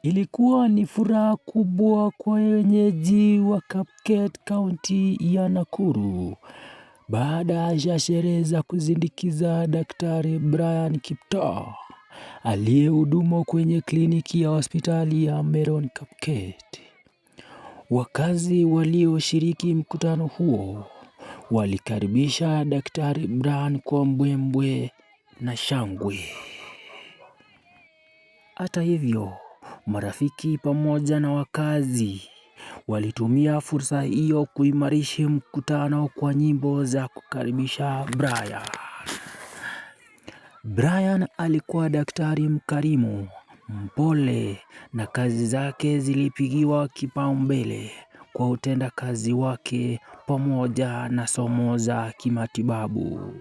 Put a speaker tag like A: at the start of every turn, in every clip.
A: Ilikuwa ni furaha kubwa kwa wenyeji wa Kapket County ya Nakuru. Baada ya sherehe za kuzindikiza Daktari Brian Kiptoo aliyehudumu kwenye kliniki ya hospitali ya Meron Kapket. Wakazi walioshiriki mkutano huo walikaribisha Daktari Brian kwa mbwembwe na shangwe. Hata hivyo, marafiki pamoja na wakazi walitumia fursa hiyo kuimarisha mkutano kwa nyimbo za kukaribisha Brian. Brian alikuwa daktari mkarimu, mpole, na kazi zake zilipigiwa kipaumbele kwa utendakazi wake pamoja na somo za kimatibabu.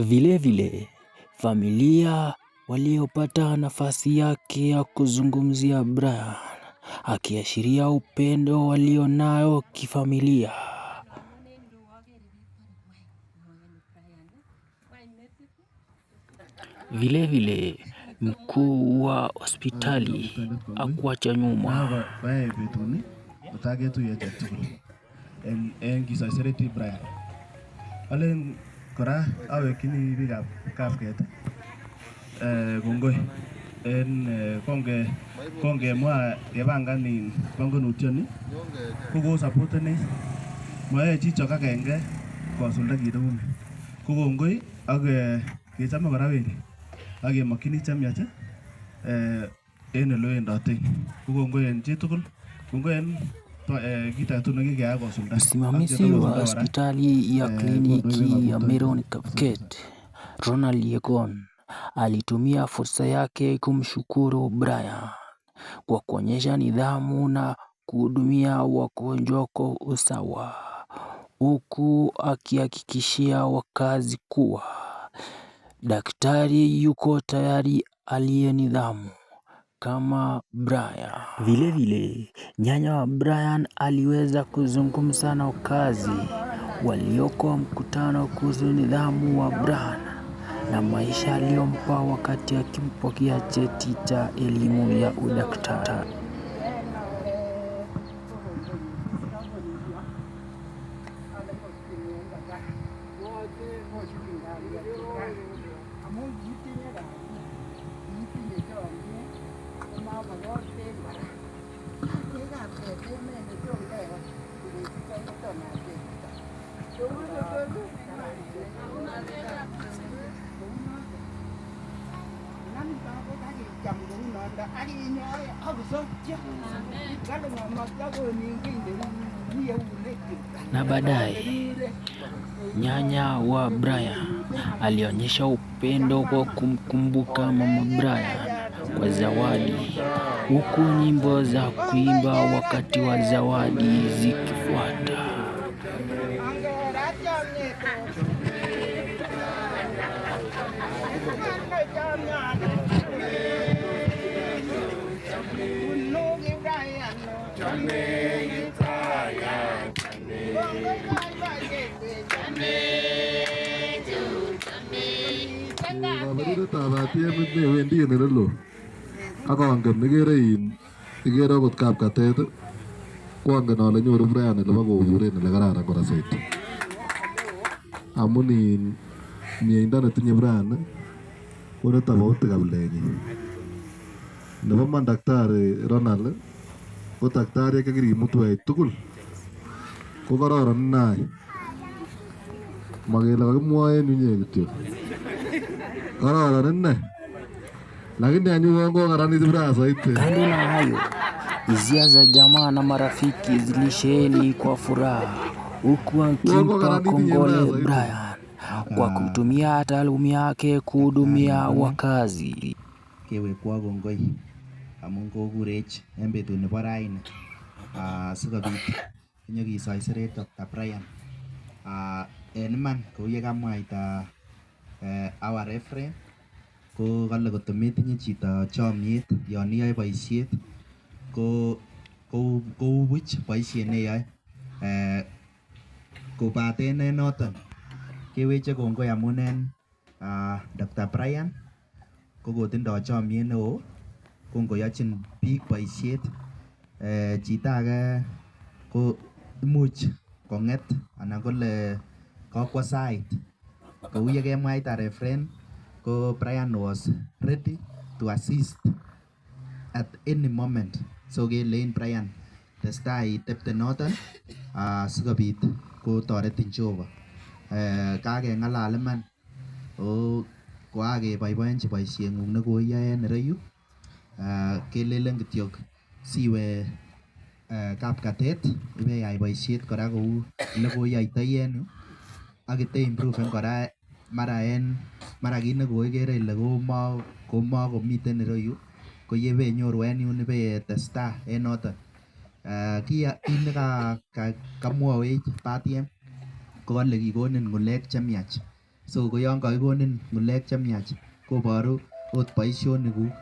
A: Vile vile, familia waliopata nafasi yake ya kuzungumzia Brian, akiashiria upendo walionao kifamilia. Vile vile, mkuu wa hospitali hakuacha nyuma.
B: Alen kora awekchini biikab Kapket kongoi en kongemwa kepangan panganutioni kokosapotenech moyoe chichok agenge kosulda kit neuni. Ko kongoi ak kechome kora wendi ak kemokyini chemiach en olewendoten. Ko kongoi en chitugul, kongoi en
A: msimamizi wa hospitali ya kliniki ya Meron Kapket, Ronald Yegon, alitumia fursa yake kumshukuru Brian kwa kuonyesha nidhamu na kuhudumia wagonjwa kwa usawa, huku akihakikishia wakazi kuwa daktari yuko tayari aliye nidhamu kama Brian. Vile vile, nyanya wa Brian aliweza kuzungumza na wakazi walioko mkutano kuhusu nidhamu wa Brian na maisha aliyompa wakati akimpokea cheti cha elimu ya udaktari. Na baadaye, nyanya wa Brian alionyesha upendo kwa kumkumbuka mama Brian kwa zawadi, huku nyimbo za kuimba wakati wa zawadi zikifuata.
B: Wendi en elelo ak angen ikere akot Kapkatet ko angen ale nyoru Brian elebo koburen ele kararan kora soiti amun mieindo netinye Brian ko ne tofauti kabilenyin. Nebo man Daktari Ronald ko daktariek chekirimutuech tugul ko kororon inai, makele kakimwoe en inye kityo, kororon inne. Lakini anyuan ko karanit Brian soiti.
A: Kando na hayo, hisia za jamaa na marafiki zilisheheni kwa furaha, huku akimpa kongole Brian kwa kutumia taaluma yake kuhudumia wakazi.
C: Kewekwa kongoi amun kokurech en betut nebo raini sikobit kinyokisoiserech Dr. Brian. En iman kou yekamwaita our referee ko kale kot metinye chito chomyet yon iyoe boisiet ko kou buch boisiet neyoe kobaten en noton keweche kongoi amun en Dr. Brian ko kotindo chomyet neo kongoyochin biik boisiet. Chito age ko imuch kong'et anan kole kakwo sait kou yekemwaita refrain ko Brian was ready to assist at any moment. So kelein Brian testai itepte noton sikobit kotoretin Jehova. Kakeng'alal iman kokakeboiboenchi boisieng'ung nekoiyoe en ireyu. Kelelen kityok siwe kapkatet ibeyai boisiet kora kou olekoiyoitoi en yu ak iteimproven kora mara kit nekoikere ile komakomiten ireyu ko yebenyoru en yun ibetestai en noton. Kit nekamwowech batiem ko kale kikonin ng'ulek chemiach. So ko yon kakikonin ng'ulek chemiach koboru ot boisionikuk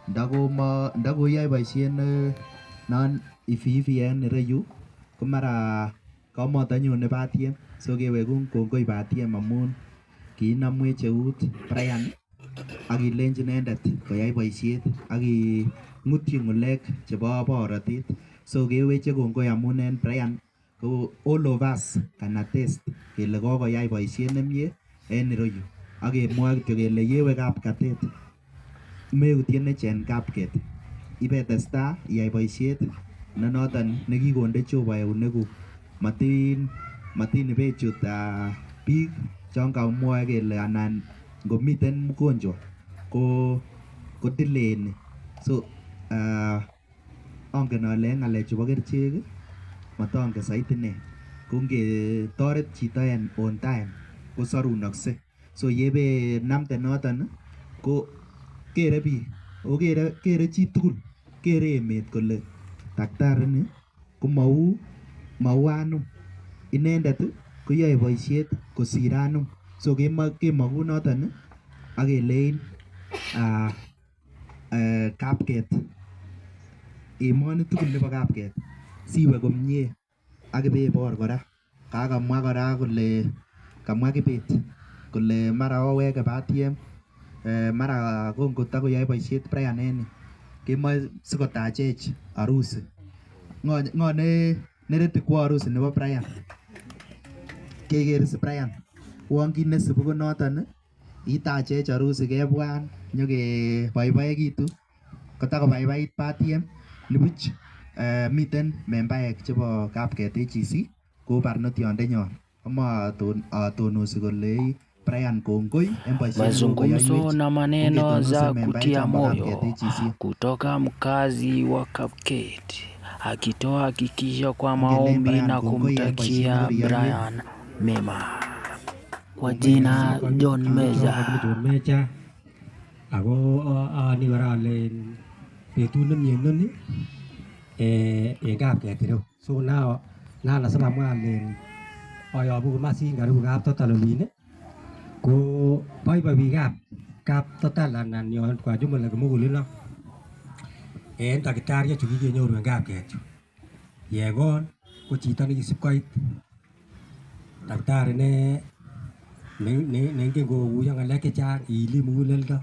C: ndakoiyoe boisiet non hivi en ireyu ko mara kamatanyone batiem. So kewekun kongoi batiem amun kiinamwech eut Brian ak ilenji inendet koyai boisiet ak ing'utyi ng'ulek chebo borotet. So keweche kongoi amun en Brian ko all of us can attest kele kokoyai boisiet nemie en ireyu ak kemwoe kityo kele yewe kapkatet meutienechen kapket ibetestai iyai boisiet ne noton nekikonde Jehova eunekuk. Matin ibechut biik chon kamwoe kele anan ngomiten mgonjwa ko delayeni. So angen ale en ng'alechu bo kerichek matongen saiti ine ko ngetoret chito en on time kosorunokse. So yebenamde noton ko kere biik o kere chitugul, kere emet kole daktari ni ko mau anum, inendet koyoe boisiet kosir anum. So kemogu noton ak kelein kapket, emoni tugul nebo kapket siwe komie ak ibebor kora. Kakamwa kora kole kamwa Kibet kole mara oweke batiem mara kongotakoyoe boisiet Brian en yu kemoe sikotachech arusi. Ng'o ne ready kwo arusi nebo Brian? Keker si Brian uon kit nesibu ko noton itachech arusi kebwan nyokeboiboekitu kotakobaibait batiem nibuch miten membaek chebo kapket AGC kou barnotiondenyon atonosi kole Brian kongoi en boisiet.
A: Mazungumzo na maneno za kutia moyo kutoka mkazi wa Kapket akitoa hakikisho kwa maombi na kumtakia Brian mema. Kwa jina John Meja
D: ako ani kora ale betut nemie inoni en kapket ireu. So now nasamwa ale ayobu komasin karibu kap total olin ko boiboi biikab kap total anan yon kwa jumla kimugulino en takitariek chu kikenyoru en kapket yu. Yegon ko chito nekisip koit daktari neingen kokuyo ng'alek chechang iili muguleldo.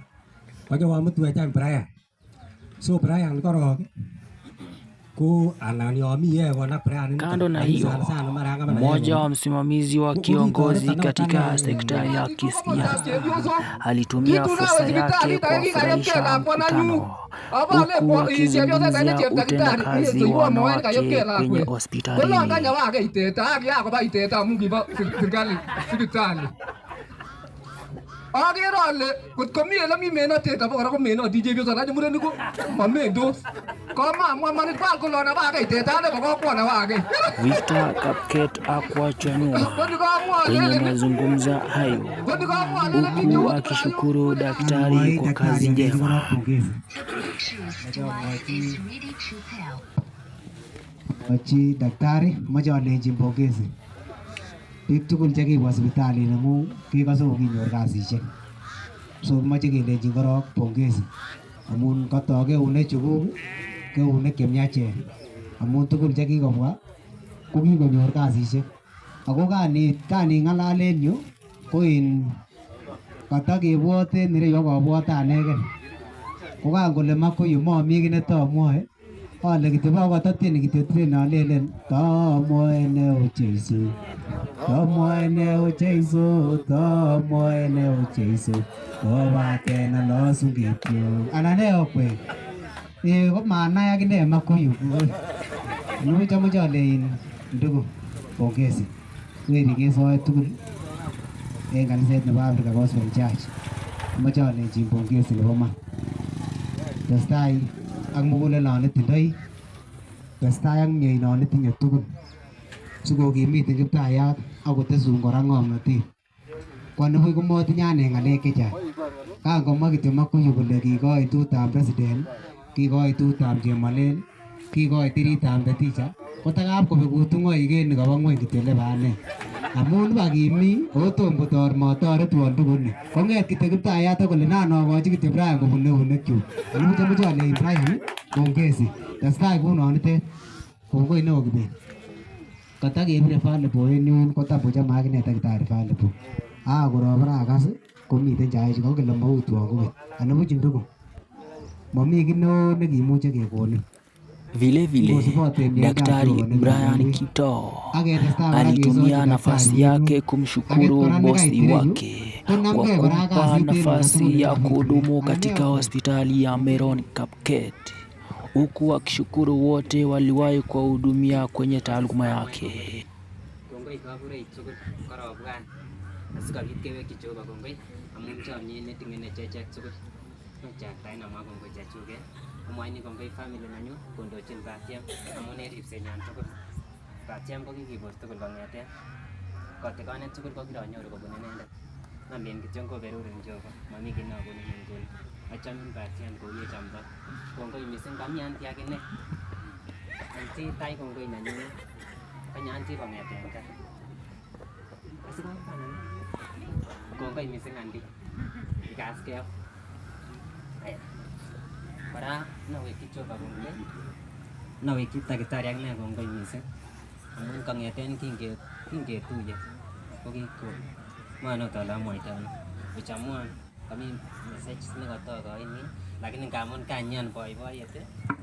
D: Konyokomutwech any Brian. So Brian korok ko anan yomi kona Brian.
A: Kando na hiyo, mmoja wa msimamizi wa kiongozi katika sekta ya kisiasa alitumia fursa yake kuwafurahisha mkutano huku akizungumzia utendakazi wa wanawake kwenye hospitalini.
E: Agere ale kot komi elemi menotet abokora ko menot chepyoso anan murenik ko mamendos. Komamwa manit bal kolona wake teta nebo kokwana wake.
A: Victor Kapket hakuachwa nyuma kwenye mazungumzo hayo, huku akishukuru daktari kwa kazi njema.
F: Wachi daktari moche alenjin pongezi. Biik tugul chekibwa sipitalit neng'ung kekose kokinyor kasisiek. So kimoche kelenji korok pongezi amun kotok eunek chukuk keunek chemiachen amun tugul chekikobwa ko kikonyor kasisiek ako kaning'alal en yu ko in kotakebwote en ireyu ak abwote anegen ko kan kole Makuyu momii kit netomwoe ale kityo bokototieni kityo tieni alelen tomwoe neo Jeiso tomwoe neo Jeiso tomwoe neo Jeiso kobaten alosun kityo anan ne okwek ko manai akine Makuyu nibuch amoche ale ndugu pongezi weri kesoe tugul en kaniset nebo Africa Gospel Church amoche alenjin pongezi nebo man testai ak mugulelon netindoi testai ak mieinon netinye tugul sikokimitin Kiptayat ak kotesun kora ng'omnotet kwanibuch komotinye ane ng'alek chechang kan komwa kityo Makuyu kole kikoi tutab president kikoi tutab Chemalel kikoi tiritab Ndeticha kotakap kobekutu ng'oik en nikobo ng'weny kityo lebo ane amun bakimi otom motoretwon tugul ni kong'et kityo Kiptayat kole nan okochi kityo Brian kobun eunekyuk anibuch amoche ale Brian pongezi testai kounonitet kongoi neo Kibet kotakebire volleyball en yun kotakochome akine takitari volleyball korobore akas komiten chaichu kokile moutwon kobek anibuch ndugu momii kit neo nekimuche kekonin.
A: Vile vile Daktari Brian Kitoo alitumia nafasi yake kumshukuru bosi wake kwa kumpa nafasi ya kuhudumu katika hospitali ya Meron Kapket, huku akishukuru wote waliwahi kuwahudumia kwenye taaluma yake.
G: Kongoi kabureik tugul korobwan asikobit kewekyi Jehova kongoi amun chomyet netinye nechechek tugul. Chaktaen amwa kongoi chechuket amwaini kongoi family nenyu kondochin Batiem amun en ripsenyon tugul. Batiem ko kikibos tugul kong'eten kotikonet tugul ko kironyoru kobun inendet. Ng'omen kityo koberurin Jehova momii kit nokonin nguni. Achomin Batiem kou yechomdo. Kongoi missing kamyanti akine. Anti tai kongoi nenyun kanyanti kong'eten gaa. Kongoi missing Andi ikaskeo. Kora nawekyi Jehova kongoi nawekyi takitari akine kongoi missing amun kong'eten kingetuye ko manot ale amwaita ano uchamuan kami message nekotokoini lakini ngamun kanyan boiboiyet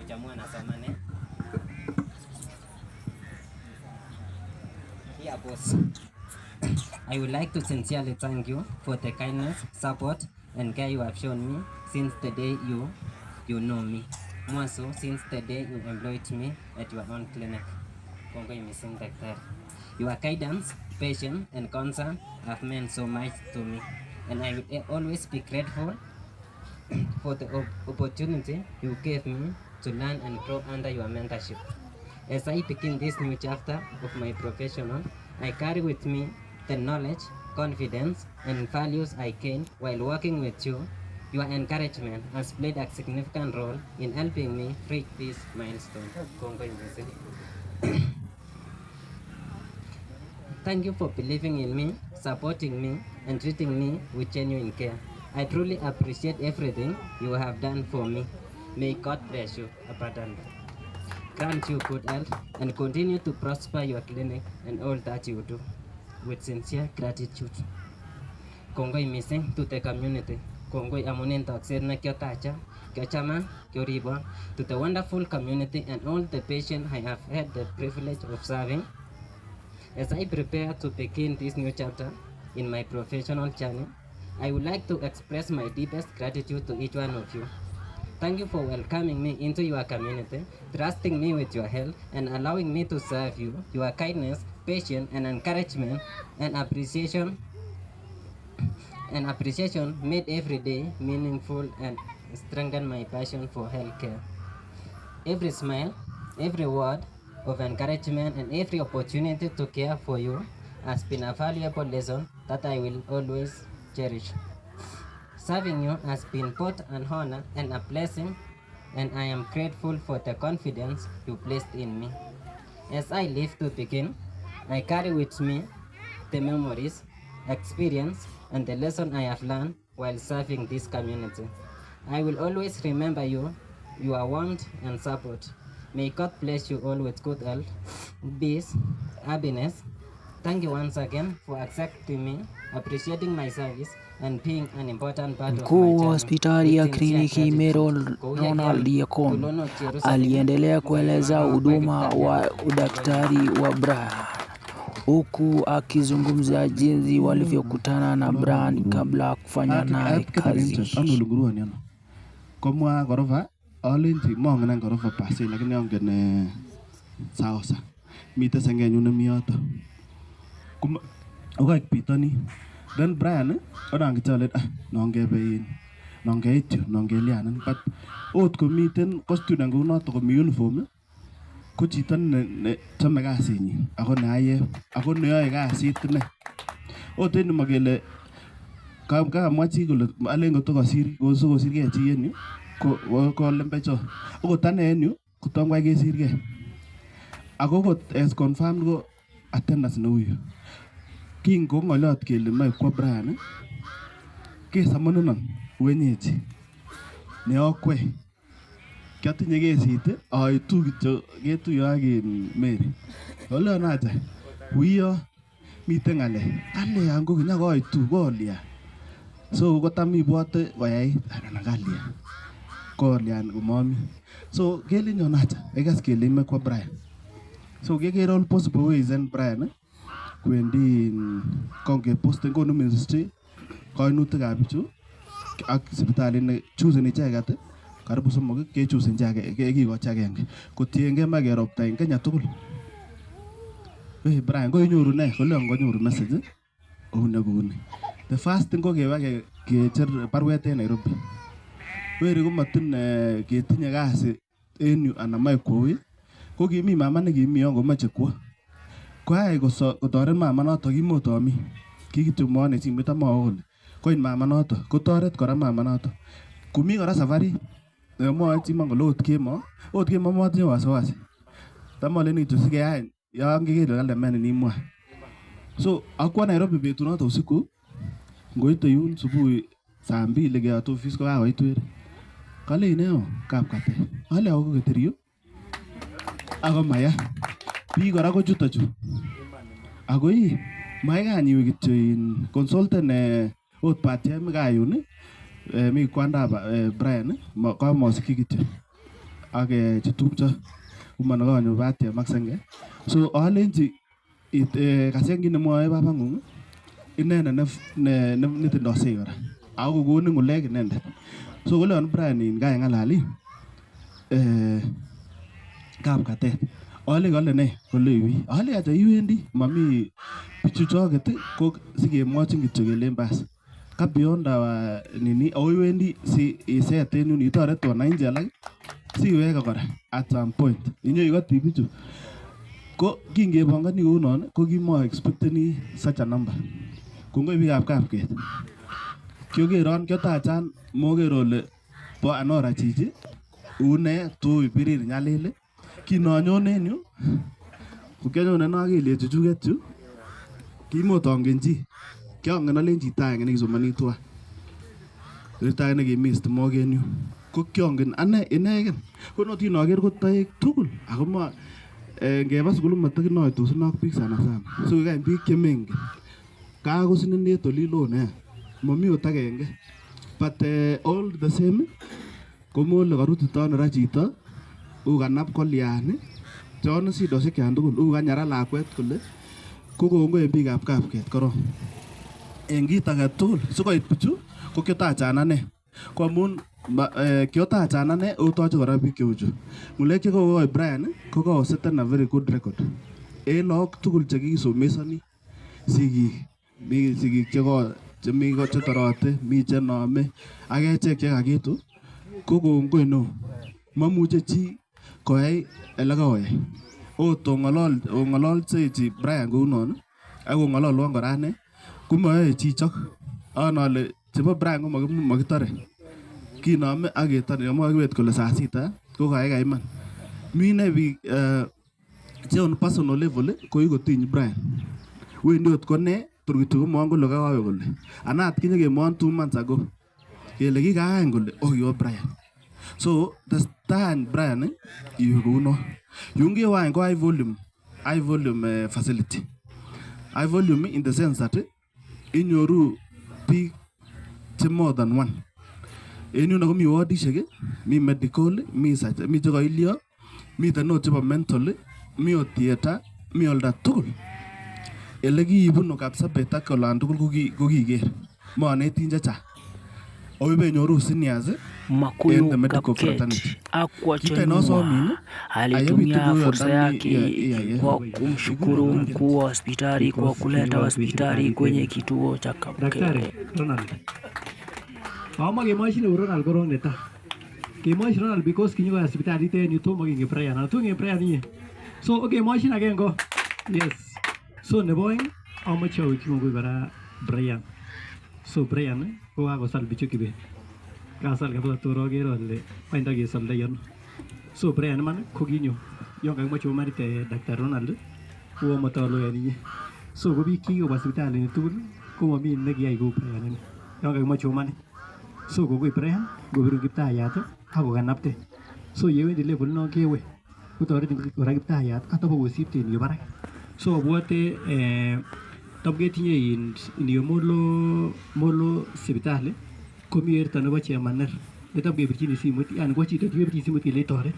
G: uchamuan asomane. Yeah, boss. I would like to sincerely thank you for the kindness, support and care you have shown me since the day you know me. More so, since the day you employed me at your own clinic. Kongoi missing Daktari. Your guidance, patience and concern have meant so much to me. And I will always be grateful for the opportunity you gave me to learn and grow under your mentorship. As I begin this new chapter of my profession, I carry with me the knowledge, confidence and values I gained while working with you. Your encouragement has played a significant role in helping me reach this milestone. Thank you for believing in me, supporting me, and treating me with genuine care. I truly appreciate everything you have done for me. May God bless you abundantly, grant you good health, and continue to prosper your clinic and all that you do. With sincere gratitude. Kongoi missing to the community. Kongoi amunen takset na kyotacha, kyochama, kyoribon, to the wonderful community and all the patients I have had the privilege of serving. As I prepare to begin this new chapter in my professional journey, I would like to express my deepest gratitude to each one of you. Thank you for welcoming me into your community, trusting me with your health, and allowing me to serve you. Your kindness, patience, and encouragement and appreciation made every day meaningful and strengthened my passion for healthcare. Every smile, every word of encouragement, and every opportunity to care for you has been a valuable lesson that I will always cherish. Serving you has been both an honor and a blessing, and I am grateful for the confidence you placed in me. As I live to begin, I carry with me the memories, experience, and the lesson I have learned while serving this community. I will always remember you, your warmth and support. May God bless you all with good health, peace, happiness. Thank you once again for accepting me, appreciating my service, and being an important part of my
A: Mkuu wa
G: journey.
A: hospitali ya
G: With sincere
A: kliniki
G: gratitude.
A: Ronald Diakon
G: Tulono Jerusalem.
A: aliendelea kueleza huduma wa udaktari wa Brian, huku akizungumzia jinsi walivyokutana na Brian kabla ya kufanya naye kazi.
H: Komwa ghorofa alenji mongen en ghorofa pasi lakini ongen sausa miten sengenyun nemi yoto okoik pitoni then Brian onangi chole nongebe nongeityo nongelianen but ot komiten ko student kou noto komi uniform ko chito ne chome kasinyin ako neaye ako neyoe kasit ine ot en makele kamwa chi kole alen kotokosir kosirgei chi en yu ko lembecho okot ane en yu kotom kwai kesirgei ako kot as confirmed ko attendance neuyo kingo ng'olyot kele moe kwo Brian kesomonenon wenyechi ne okwe kiatinye kesit aitu kityo ketuyo ak Mary oleon acha wiyo miten ng'alek kalyan ko kinyakoitu kolya so kotam ibwote koyait anan kalyan kolyan komomi so kelenjon acha ekas kele ime kwa Brian so keker all possible ways en Brian kwendi kongeposten konu ministry kainutikab bichu ak sipitalit ne chusen icheket karibu somok kechusen kikochi agenge kotiengei moe keropta en Kenya tugul. Brian koinyoru ne koleon konyoru message oune kouni the first thing ko keba kecher barwet en Nairobi weri komatin ketinye kasi en yu anan moe kwo ui ko kimi mama nekimi yon komoche kwo koyai kotoret mama noto kimotomi kikityo moone simet amwoe kole koin mama noto kotoret kora mama noto komi kora safari mwoe chi man kole ot kemo motinye wasiwasi tamoleni kityo sikeyai yon kikele kale men nimwa so akwo Nairobi betunoto usiku ngoite yun subuhi saa 2 keyote office ko kakoit weri kale ineo kapkate ale ako keterio ako maya biik kora ko chuto chu ako maikanyiwe kityo in consultant ot patiem kayun mi kwandab Brian kamosikyi kityo ak chetupcho umanokonyo patiem ak senge so alenji kaseng kit nemwoe babang'ung inendet netindoi sei kora ako kokonin ng'ulek inendet so koleon Brian kang'alal kapkatet ale kale ne kole iwi ale acha iwendi mami bichu choket ko sikemwochin kityo kelen bas ka beyond our nini iwendi si iset en yun itoret wananchi alak siweke kora at some point inyoikoti bichu ko kingebongoni kounon ko kimo expecteni such a number kongoi biikab kapket kiokeron kiotachan moker ole bo anora chichi une tui birir nyalil kinonyone en yu ko kianyone nokelyek chuchuket chu kimotongen chi kiangen alen chito agenge nekisomoni tuan chito age nekimi stimok en yu ko kiangen ane ineken ko not inoker ko toek tugul ako ngeba sukul matakinoitosune ak biik sana sana so kikany biik chemengen kakosinenet oliloo nia momi ot agenge but all the same komole karutito ano ra chito ukanap kolyan chon sidosiek chan tugul ukanyara lakwet kole kokongoi en biikab kapket korong en kit age tugul sikoit bichu ko kiotachan ane ko amun kiotachan ane otoche kora biik cheu chu ng'ulek chekokoi Brian ko kakoseten a very good record en lagok tugul chekikisomesoni sigik mi sigik chemi chetorote mi chenome ak echek chekakitu ko kongoi neo momuche chi koyai elekoyai ot ong'ololsechi Brian kounon ak ong'ololwon kora ane komoyoe chichok on ale chebo Brian ko makitore kinome ak ketore amwoe kibet kole saa sita ko kaikai iman mi ine biik che on personal level ko kikotiny Brian wendi ot ko ne tor kityo komwon kole kawe kole ana atkinye kemwon 2 months ago kele kikaany kole kiwo Brian. So tesetai Brian iwe kouno. Yun kewany ko high volume facility. High volume in the sense that inyoru biik che more than one. En yuno komi wardishek, mi medical, mi chekoilyo, miten ot chebo mental, mi ot theater, mi olda tugul. Ele kiibunu Kapsabet ak olan tugul ko kiker. Monetin chechang. Oibenyoru seniors
A: Makuyu Kapkech Aqua Nyuma alitumia fursa yake kwa kumshukuru mkuu wa hospitali kwa kuleta hospitali kwenye kituo cha Kapkech.
I: Mama kemwochi Ronald korong netai. Kemwochi Ronald because kinyo hospitalit en yu tomo kinge prayer na tunge prayer ninyi. So kemwochi agengo. Yes. So nebo oeng amoche awekyi kongoi kora Brian. So Brian ko kakosal bichu Kibet. Kasal kabisa toro akere ale wany takesoldoi ano. So Brian man ko kinyo. Yon kakimoche komarite Dr. Ronald ko matalo en inye. So ko biik kikobwa hospitali ni tugul ko mami nekiyai kou Brian ini. Yon kakimoche komanit. So kogoi Brian gobiru Kiptayat ako kanapte. So yewendi level no kewe kotoretin kora Kiptayat atobokosipte en yu barak. So abwote tam ketinye in yu molo sipitali komi erto nebo chemaner netam kebirchini simoit yani ko chito kebirchini simoit kele toret.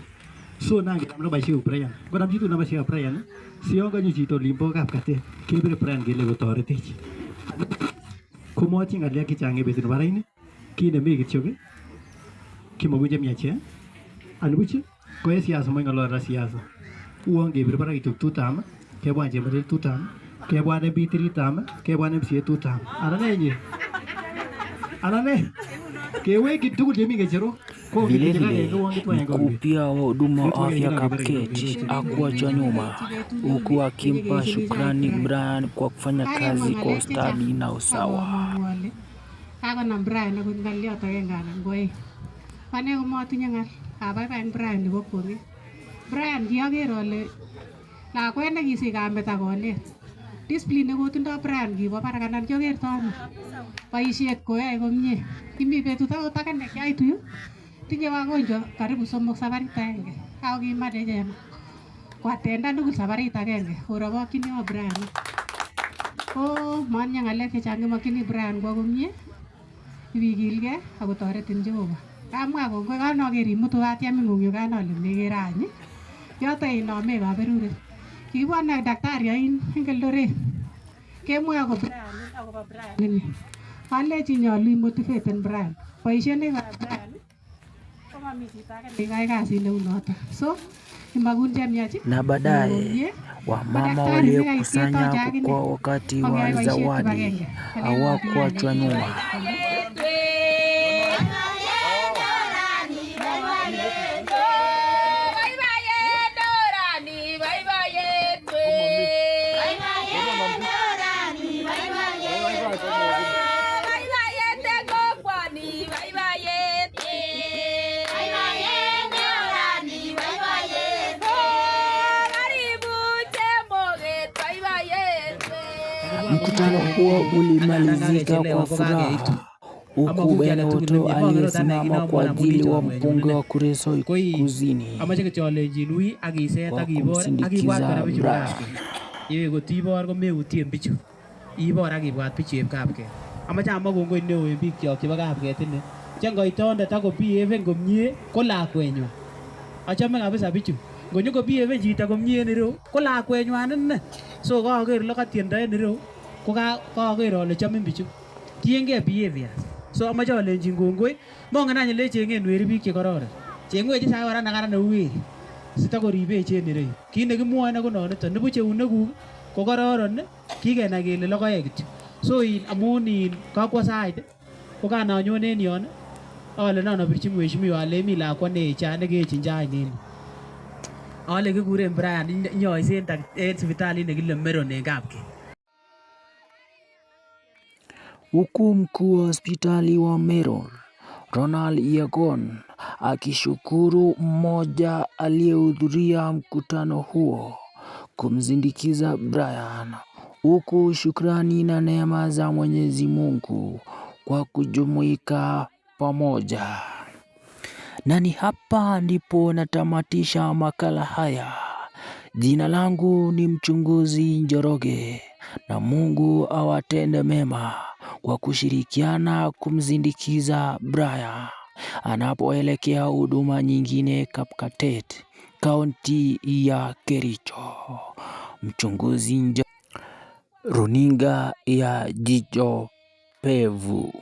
I: So nange tam nabaishe Brian konam chitu nabaishe Brian si yon kanyo chito limbo Kapkatet kebire Brian kele kotoretech. Komwochi ng'alek chechang en betut nebo raini kit nemi kityok kimokun chemiach anibuch ko en siasa mong'olole siasa uon kebir barak kityok tutam kebwan chemarel tutam kebwan MP3 tam kebwan MCA tutam anane keweki tugul chemi ng'echero.
A: Vilevile mkuu pia wa huduma wa afya Kapkech Aqua Nyuma huku akimpa shukrani Brian kwa kufanya kazi kwa ustadi na usawa.
J: Kakonam Brian akot ng'oliot agenge anan ko oeng. Ane komotinye ng'al abaibai Brian nebo kwong'et. Brian kioker ole lakwet nekisich kamet ak kolet. Discipline nekotindoi Brian kibo barak anan kiokerto ano. Boisiet koyoe komie. Kimi betut akot akane kiaitu yu tinye wagonjwa karibu 3 sabarit agenge. Ako kimade chema koatendan tugul sabarit agenge orobokyini Brian. Ko motinye ng'alek chechang kimokyini Brian kwo komie. Ibikilgei ako toretin Jehova. Kamwa kongoi kanoker imutu katiamin ng'ung yu kanole mekere any. Yoto inome kaberuret. Kikibwone daktari oin en Eldoret. Kemwoe akobo Brian ini. Alechi nyolu imotivaten Brian. Boisiet nekikoyai Brian komami chito age nekikoyai kasit neu noto. So imakun chemiach
A: na baadaye wamama waliokusanya kwa wakati wa zawadi hawakuachwa nyuma. Mkutano huo ulimalizika kwa furaha huku Benoto aliyesimama kwa ajili wa mbunge wa Kuresoi Kusini kwa kumsindikiza Brian.
K: Yewe kotibor komeutien bichu ibor ak ibwat bichu eb Kapkech. Amache amwa kongoi neo en biik kyok chebo Kapkech ini che ngoitondet ako behaven komie ko lakwenywan. Achome kabisa bichu. Ngonyo ko behaven chito komie en ireu ko lakwenywan inne. So kaker lokotiendo en ireu ko kaker ole chomin bichu. Tiengei behaviors. So amache alenjin kongoi. Mongen any ele chengen weri biik che kororon. Chengwechi sait kora nekaran neu weri. Sitakoribech en ireu. Kit nekimwoe ko noniton nibuch eunekuk ko kororon kikenai kele logoek kityo. So amun kakwo sait ko kananyon en yon ale nanobirchi mheshimiwa ale mi lakwa necha nekechin chain. Ale kikuren Brian inyoisen en sipitalit nekile Meron en Kapkech.
A: Huku mkuu wa hospitali wa Meron Ronald Yegon akishukuru mmoja aliyehudhuria mkutano huo kumzindikiza Brian huku shukrani na neema za Mwenyezi Mungu kwa kujumuika pamoja. Na ni hapa ndipo natamatisha makala haya. Jina langu ni mchunguzi Njoroge, na Mungu awatende mema kwa kushirikiana kumzindikiza Brian anapoelekea huduma nyingine Kapkatet, kaunti ya Kericho. Mchunguzi Runinga ya Jicho Pevu.